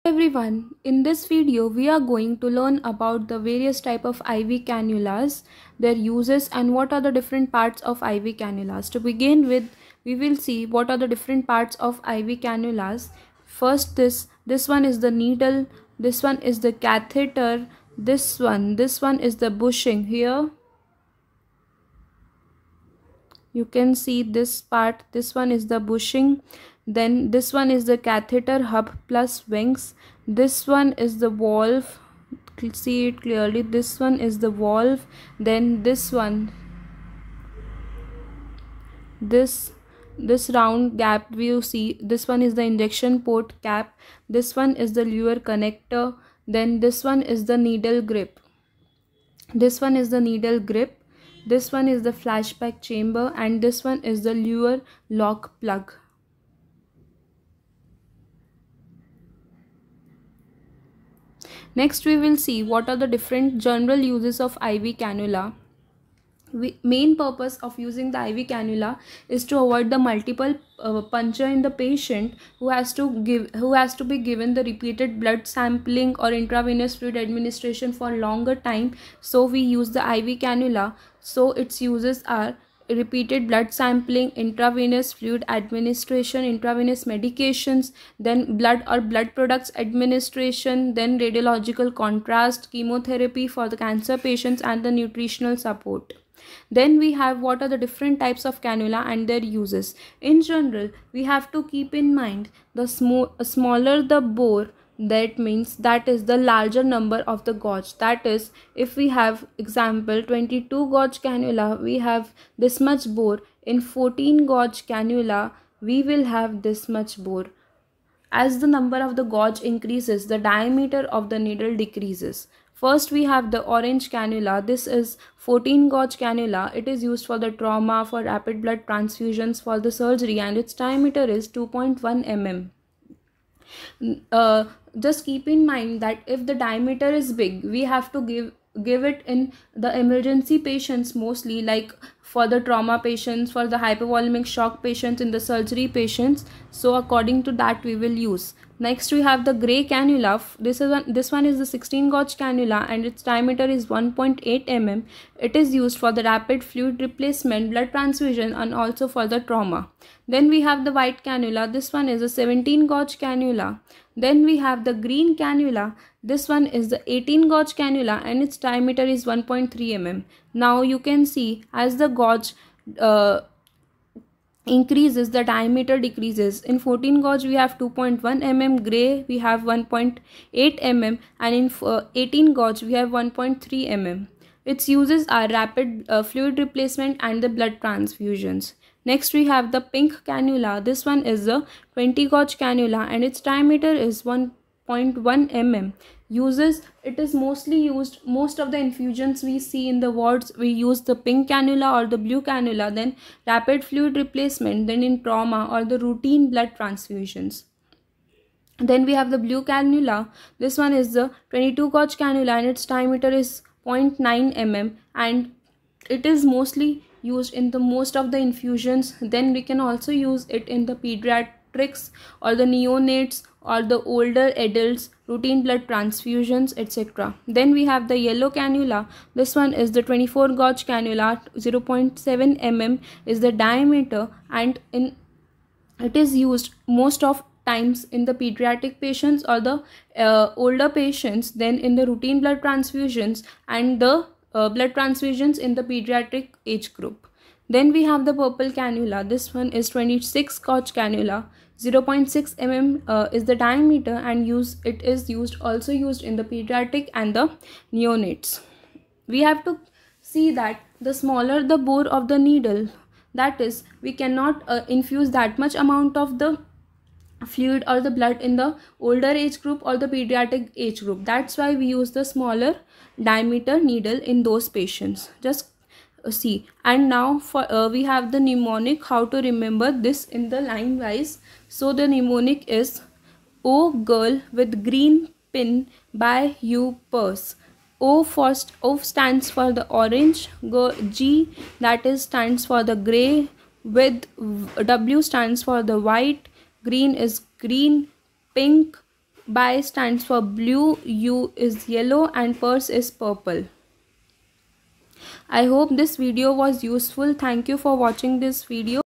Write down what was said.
Everyone, in this video we are going to learn about the various type of IV cannulas, their uses and what are the different parts of IV cannulas. To begin with, we will see what are the different parts of IV cannulas. First, this one is the needle, this one is the catheter, this one is the bushing. Here you can see this part, this one is the bushing, then this one is the catheter hub plus wings, this one is the valve, see it clearly, this one is the valve, then this round gap you see, this one is the injection port cap, this one is the luer connector, then this one is the needle grip, this one is the needle grip, this one is the flashback chamber, and this one is the luer lock plug. Next we will see what are the different general uses of IV cannula. Main purpose of using the IV cannula is to avoid the multiple puncture in the patient who has to be given the repeated blood sampling or intravenous fluid administration for longer time. So we use the IV cannula. So its uses are repeated blood sampling, intravenous fluid administration, intravenous medications, then blood or blood products administration, then radiological contrast, chemotherapy for the cancer patients, and the nutritional support. Then we have what are the different types of cannula and their uses. In general, we have to keep in mind the smaller the bore, that means that is the larger number of the gauge. That is, if we have example 22 gauge cannula, we have this much bore. In 14 gauge cannula, we will have this much bore. As the number of the gauge increases, the diameter of the needle decreases. First we have the orange cannula. This is 14 gauge cannula. It is used for the trauma, for rapid blood transfusions, for the surgery, and its diameter is 2.1 mm. Just keep in mind that if the diameter is big, we have to give it in the emergency patients mostly, like for the trauma patients, for the hypovolemic shock patients, in the surgery patients. So according to that we will use. Next we have the gray cannula. This one is the 16 gauge cannula and its diameter is 1.8 mm. It is used for the rapid fluid replacement, blood transfusion, and also for the trauma. Then we have the white cannula. This one is a 17 gauge cannula. Then we have the green cannula. This one is the 18 gauge cannula and its diameter is 1.3 mm. Now you can see as the gauge increases, the diameter decreases. In 14 gauge we have 2.1 mm, gray we have 1.8 mm, and in 18 gauge we have 1.3 mm. Its uses are rapid fluid replacement and the blood transfusions. Next we have the pink cannula. This one is the 20 gauge cannula and its diameter is 1.1 mm. Uses: it is mostly used, most of the infusions we see in the wards, we use the pink cannula or the blue cannula, then rapid fluid replacement, then in trauma or the routine blood transfusions. Then we have the blue cannula. This one is the 22 gauge cannula and its diameter is 0.9 mm, and it is mostly used in the most of the infusions. Then we can also use it in the pediatrics or the neonates or the older adults, routine blood transfusions, etc. Then we have the yellow cannula. This one is the 24 gauge cannula. 0.7 mm is the diameter, and it is used most of times in the pediatric patients or the older patients, then in the routine blood transfusions and the blood transfusions in the pediatric age group. Then we have the purple cannula. This one is 26 gauge cannula. 0.6 mm is the diameter, and it is also used in the pediatric and the neonates. We have to see that the smaller the bore of the needle, that is, we cannot infuse that much amount of the fluid or the blood in the older age group or the pediatric age group. That's why we use the smaller diameter needle in those patients. Just see. And now for we have the mnemonic, how to remember this in the line wise. So the mnemonic is: O girl with green pin, buy you purse. O stands for the orange, G that is stands for the gray, W stands for the white, green is green, pink, Bi stands for blue, U is yellow, and purse is purple. I hope this video was useful. Thank you for watching this video.